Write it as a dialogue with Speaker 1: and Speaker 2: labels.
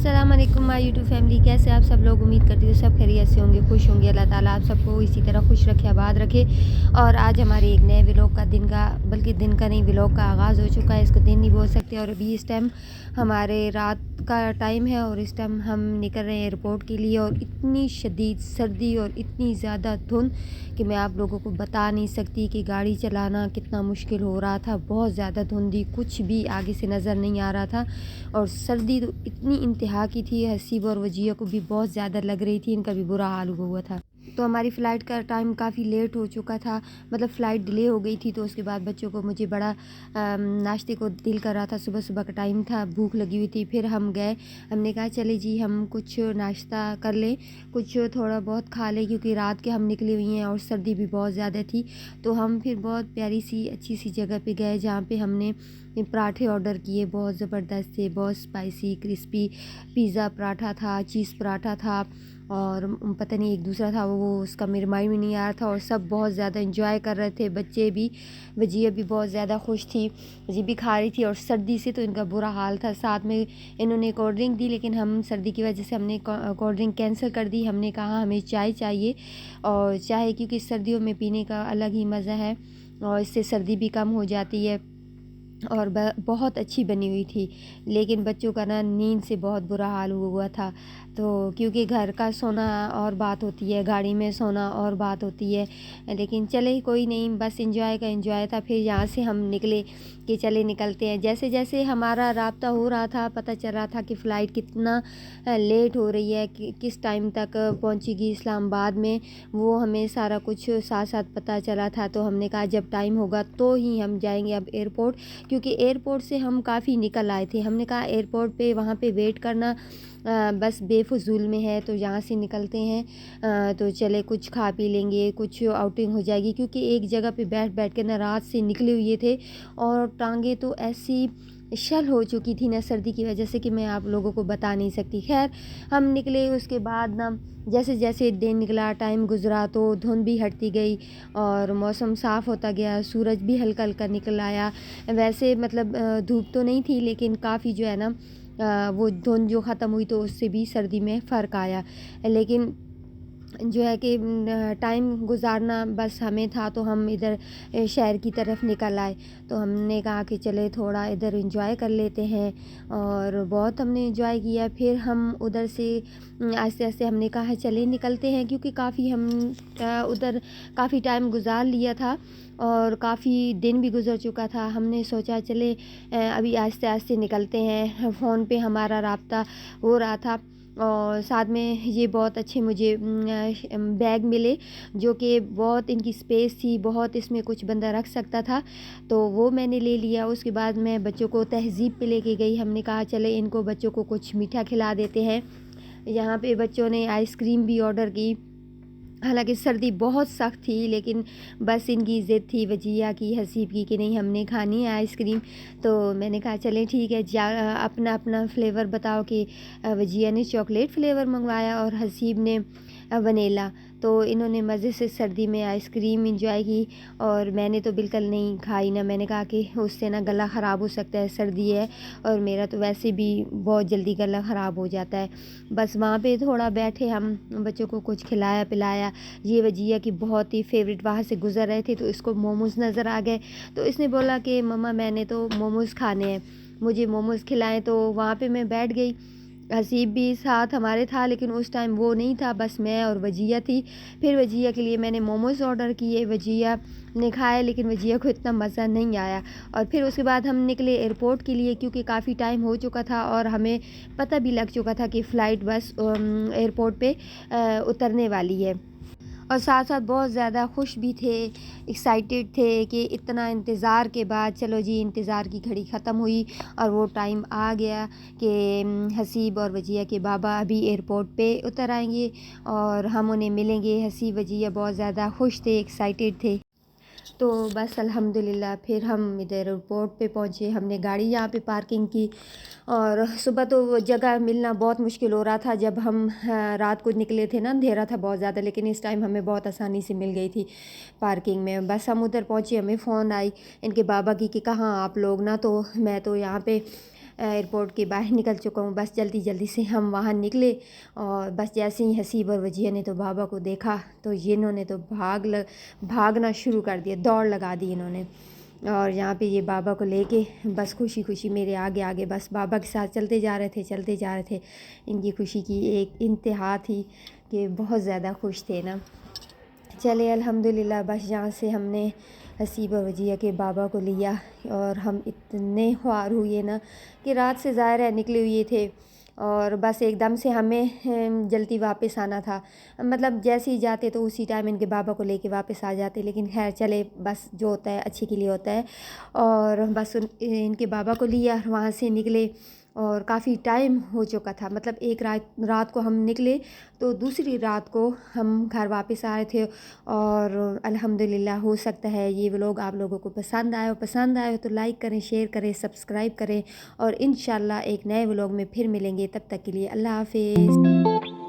Speaker 1: अस्सलाम वालेकुम my YouTube family. कैसे आप सब लोग? उम्मीद करती हूँ सब खैरियत से होंगे, खुश होंगे। अल्लाह ताला आप सबको इसी तरह खुश रखे, आबाद रखे। और आज हमारे एक नए व्लॉग का बल्कि दिन का नहीं, व्लॉग का आगाज़ हो चुका है। इसको दिन नहीं बोल सकते। और अभी इस टाइम हमारे रात का टाइम है और इस टाइम हम निकल रहे हैं एयरपोर्ट के लिए। और इतनी शदीद सर्दी और इतनी ज़्यादा धुंध कि मैं आप लोगों को बता नहीं सकती कि गाड़ी चलाना कितना मुश्किल हो रहा था। बहुत ज़्यादा धुंधी, कुछ भी आगे से नज़र नहीं आ रहा था। और सर्दी तो इतनी इंतहा की थी, हसीब और वजिया को भी बहुत ज़्यादा लग रही थी, इनका भी बुरा हाल हुआ था। तो हमारी फ़्लाइट का टाइम काफ़ी लेट हो चुका था, मतलब फ़्लाइट डिले हो गई थी। तो उसके बाद बच्चों को मुझे बड़ा नाश्ते को दिल कर रहा था, सुबह सुबह का टाइम था, भूख लगी हुई थी। फिर हम गए, हमने कहा चले जी हम कुछ नाश्ता कर लें, कुछ थोड़ा बहुत खा लें, क्योंकि रात के हम निकली हुई हैं और सर्दी भी बहुत ज़्यादा थी। तो हम फिर बहुत प्यारी सी अच्छी सी जगह पे गए, जहाँ पे हमने पराठे ऑर्डर किए। बहुत ज़बरदस्त थे, बहुत स्पाइसी क्रिस्पी पिज़्ज़ा पराठा था, चीज़ पराठा था, और पता नहीं एक दूसरा था वो उसका मेरे माइंड में नहीं आ रहा था। और सब बहुत ज़्यादा इंजॉय कर रहे थे, बच्चे भी, वजिया भी बहुत ज़्यादा खुश थी, जी भी खा रही थी। और सर्दी से तो इनका बुरा हाल था। साथ में इन्होंने कोल्ड ड्रिंक दी, लेकिन हम सर्दी की वजह से हमने कोल्ड ड्रिंक कैंसिल कर दी। हमने कहा हमें चाय चाहिए, और चाय क्योंकि सर्दियों में पीने का अलग ही मज़ा है और इससे सर्दी भी कम हो जाती है। और बहुत अच्छी बनी हुई थी, लेकिन बच्चों का ना नींद से बहुत बुरा हाल हुआ था। तो क्योंकि घर का सोना और बात होती है, गाड़ी में सोना और बात होती है, लेकिन चले कोई नहीं, बस एंजॉय का एंजॉय था। फिर यहाँ से हम निकले कि चले निकलते हैं। जैसे जैसे हमारा राब्ता हो रहा था, पता चल रहा था कि फ़्लाइट कितना लेट हो रही है, कि किस टाइम तक पहुँचेगी इस्लामाबाद में, वो हमें सारा कुछ साथ साथ पता चला था। तो हमने कहा जब टाइम होगा तो ही हम जाएंगे अब एयरपोर्ट, क्योंकि एयरपोर्ट से हम काफ़ी निकल आए थे। हमने कहा एयरपोर्ट पे वहाँ पे वेट करना बस बेफजूल में है, तो यहाँ से निकलते हैं। तो चले कुछ खा पी लेंगे, कुछ आउटिंग हो जाएगी, क्योंकि एक जगह पे बैठ बैठ के ना रात से निकले हुए थे और टांगे तो ऐसी शल हो चुकी थी ना सर्दी की वजह से कि मैं आप लोगों को बता नहीं सकती। खैर हम निकले, उसके बाद ना जैसे जैसे दिन निकला, टाइम गुजरा, तो धुंध भी हटती गई और मौसम साफ़ होता गया, सूरज भी हल्का हल्का निकल आया। वैसे मतलब धूप तो नहीं थी, लेकिन काफ़ी जो है ना वो धुंध जो ख़त्म हुई तो उससे भी सर्दी में फ़र्क आया। लेकिन जो है कि टाइम गुजारना बस हमें था, तो हम इधर शहर की तरफ निकल आए। तो हमने कहा कि चले थोड़ा इधर एंजॉय कर लेते हैं, और बहुत हमने एंजॉय किया। फिर हम उधर से आस्ते आस्ते हमने कहा चले निकलते हैं, क्योंकि काफ़ी हम उधर काफ़ी टाइम गुजार लिया था और काफ़ी दिन भी गुजर चुका था। हमने सोचा चले अभी आस्ते आस्ते निकलते हैं। फ़ोन पे हमारा राब्ता हो रहा था, और साथ में ये बहुत अच्छे मुझे बैग मिले, जो कि बहुत इनकी स्पेस थी, बहुत इसमें कुछ बंदा रख सकता था, तो वो मैंने ले लिया। उसके बाद मैं बच्चों को तहज़ीब पे लेके गई। हमने कहा चले इनको बच्चों को कुछ मीठा खिला देते हैं। यहाँ पे बच्चों ने आइसक्रीम भी ऑर्डर की। हालांकि सर्दी बहुत सख्त थी, लेकिन बस इनकी ज़िद थी वजिया की, हसीब की, कि नहीं हमने खानी है आइसक्रीम। तो मैंने कहा चलें ठीक है, अपना अपना फ्लेवर बताओ। कि वजिया ने चॉकलेट फ्लेवर मंगवाया और हसीब ने वनीला। तो इन्होंने मज़े से सर्दी में आइसक्रीम इंजॉय की, और मैंने तो बिल्कुल नहीं खाई ना। मैंने कहा कि उससे ना गला ख़राब हो सकता है, सर्दी है और मेरा तो वैसे भी बहुत जल्दी गला ख़राब हो जाता है। बस वहाँ पे थोड़ा बैठे, हम बच्चों को कुछ खिलाया पिलाया। ये वजिया की बहुत ही फेवरेट, वहाँ से गुज़र रहे थे तो इसको मोमोज़ नज़र आ गए, तो इसने बोला कि मम्मा मैंने तो मोमोज़ खाने हैं, मुझे मोमोज़ खिलाएं। तो वहाँ पे मैं बैठ गई। हसीब भी साथ हमारे था, लेकिन उस टाइम वो नहीं था, बस मैं और वजिया थी। फिर वजिया के लिए मैंने मोमोज़ ऑर्डर किए, वजिया ने खाए, लेकिन वजिया को इतना मज़ा नहीं आया। और फिर उसके बाद हम निकले एयरपोर्ट के लिए, क्योंकि काफ़ी टाइम हो चुका था और हमें पता भी लग चुका था कि फ़्लाइट बस एयरपोर्ट पे उतरने वाली है। और साथ साथ बहुत ज़्यादा खुश भी थे, एक्साइटेड थे कि इतना इंतज़ार के बाद चलो जी इंतज़ार की घड़ी ख़त्म हुई और वो टाइम आ गया कि हसीब और वजिया के बाबा अभी एयरपोर्ट पे उतर आएंगे और हम उन्हें मिलेंगे। हसीब वजिया बहुत ज़्यादा खुश थे, एक्साइटेड थे। तो बस अल्हम्दुलिल्लाह फिर हम इधर एयरपोर्ट पे पहुँचे। हमने गाड़ी यहाँ पे पार्किंग की, और सुबह तो वो जगह मिलना बहुत मुश्किल हो रहा था। जब हम रात को निकले थे ना, अंधेरा था बहुत ज़्यादा, लेकिन इस टाइम हमें बहुत आसानी से मिल गई थी पार्किंग में। बस हम उधर पहुँचे, हमें फ़ोन आई इनके बाबा की कि कहाँ आप लोग ना, तो मैं तो यहाँ पे ایئرپورٹ کے باہر نکل چکا ہوں. بس جلدی جلدی سے ہم وہاں نکلے اور بس جیسے ہی حسیب اور وجیہ نے تو بابا کو دیکھا تو انہوں نے تو بھاگنا شروع کر دیا, دوڑ لگا دی انہوں نے. اور یہاں پہ یہ بابا کو لے کے بس خوشی خوشی میرے آگے آگے بس بابا کے ساتھ چلتے جا رہے تھے. ان کی خوشی کی ایک انتہا تھی کہ بہت زیادہ خوش تھے نا. چلے الحمدللہ بس یہاں سے ہم نے حسیب و وجیہ کے بابا کو لیا اور ہم اتنے خوار ہوئے نا کہ رات سے ظاہر ہے نکلے ہوئے تھے اور بس ایک دم سے ہمیں جلدی واپس آنا تھا. مطلب جیسے ہی جاتے تو اسی ٹائم ان کے بابا کو لے کے واپس آ جاتے, لیکن خیر چلے بس جو ہوتا ہے اچھے کے لیے ہوتا ہے. اور بس ان کے بابا کو لیا, وہاں سے نکلے اور کافی ٹائم ہو چکا تھا. مطلب ایک رات کو ہم نکلے تو دوسری رات کو ہم گھر واپس آئے تھے. اور الحمدللہ ہو سکتا ہے یہ ولاگ آپ لوگوں کو پسند آئے تو لائک کریں, شیئر کریں, سبسکرائب کریں اور انشاءاللہ ایک نئے ولاگ میں پھر ملیں گے. تب تک کے لیے اللہ حافظ.